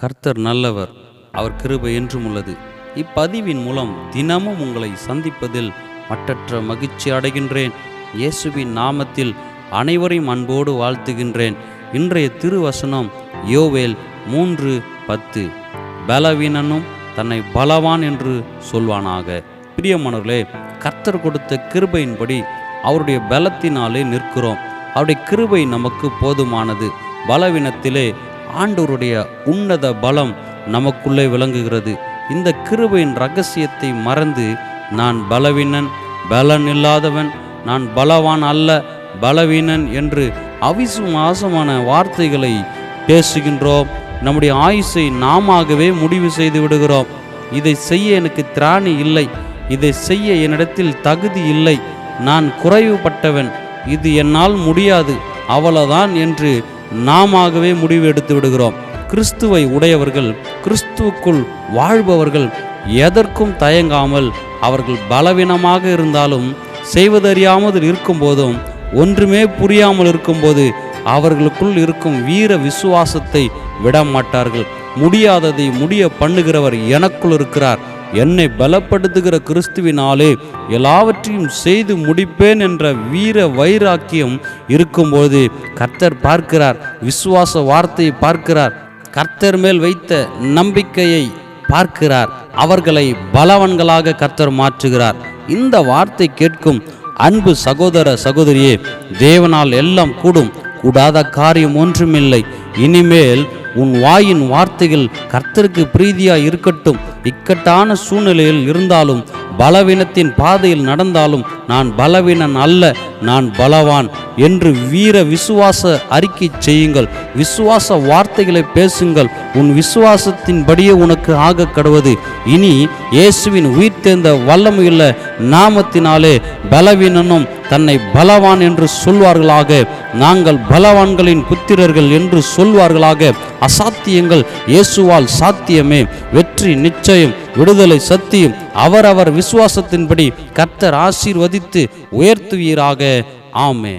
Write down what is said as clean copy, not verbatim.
கர்த்தர் நல்லவர், அவர் கிருபை என்றும் உள்ளது. இப்பதிவின் மூலம் தினமும் உங்களை சந்திப்பதில் மட்டற்ற மகிழ்ச்சி அடைகின்றேன். இயேசுவின் நாமத்தில் அனைவரையும் அன்போடு வாழ்த்துகின்றேன். இன்றைய திருவசனம் யோவேல் 3:10. பலவீனனும் தன்னை பலவான் என்று சொல்வானாக. பிரியமானவர்களே, கர்த்தர் கொடுத்த கிருபையின்படி அவருடைய பலத்தினாலே நிற்கிறோம். அவருடைய கிருபை நமக்கு போதுமானது. பலவீனத்திலே ஆண்டவருடைய உன்னத பலம் நமக்குள்ளே விளங்குகிறது. இந்த கிருபையின் ரகசியத்தை மறந்து நான் பலவீனன், பலன் இல்லாதவன், நான் பலவான் அல்ல, பலவீனன் என்று அவிசுவாசமான வார்த்தைகளை பேசுகின்றோம். நம்முடைய ஆயுசை நாமாகவே முடிவு செய்து விடுகிறோம். இதை செய்ய எனக்கு திராணி இல்லை, இதை செய்ய என்னிடத்தில் தகுதி இல்லை, நான் குறைவுபட்டவன், இது என்னால் முடியாது, அவ்வளவுதான் என்று நாமாகவே முடிவு எடுத்து விடுகிறோம். கிறிஸ்துவை உடையவர்கள், கிறிஸ்துவுக்குள் வாழ்பவர்கள் எதற்கும் தயங்காமல், அவர்கள் பலவீனமாக இருந்தாலும், செய்வதறியாமல் இருக்கும்போதும், ஒன்றுமே புரியாமல் இருக்கும்போது அவர்களுக்குள் இருக்கும் வீர விசுவாசத்தை விடமாட்டார்கள். முடியாததை முடிய பண்ணுகிறவர் எனக்குள் இருக்கிறார், என்னை பலப்படுத்துகிற கிறிஸ்துவினாலே எல்லாவற்றையும் செய்து முடிப்பேன் என்ற வீர வைராக்கியம் இருக்கும்போது கர்த்தர் பார்க்கிறார், விசுவாச வார்த்தையை பார்க்கிறார், கர்த்தர் மேல் வைத்த நம்பிக்கையை பார்க்கிறார். அவர்களை பலவான்களாக கர்த்தர் மாற்றுகிறார். இந்த வார்த்தை கேட்கும் அன்பு சகோதர சகோதரியே, தேவனால் எல்லாம் கூடும், கூடாத காரியம் ஒன்றுமில்லை. இனிமேல் உன் வாயின் வார்த்தைகள் கர்த்தருக்கு பிரீதியாய் இருக்கட்டும். இக்கட்டான சூழ்நிலையில் இருந்தாலும், பலவீனத்தின் பாதையில் நடந்தாலும், நான் பலவீனன் அல்ல, நான் பலவான் என்று வீர விசுவாச அறிக்கை செய்யுங்கள். விசுவாச வார்த்தைகளை பேசுங்கள். உன் விசுவாசத்தின்படியே உனக்கு ஆக கடவது. இனி இயேசுவின் உயிர்த்தெழுந்த வல்லமையுள்ள நாமத்தினாலே பலவீனனும் தன்னை பலவான் என்று சொல்வார்களாக. நாங்கள் பலவான்களின் புத்திரர்கள் என்று சொல்வார்களாக. அசாத்தியங்கள் இயேசுவால் சாத்தியமே. வெற்றி நிச்சயம், விடுதலை சத்தியம். அவரவர் விசுவாசத்தின்படி கர்த்தர் ஆசீர்வதித்து உயர்த்துவீராக. ஆமென்.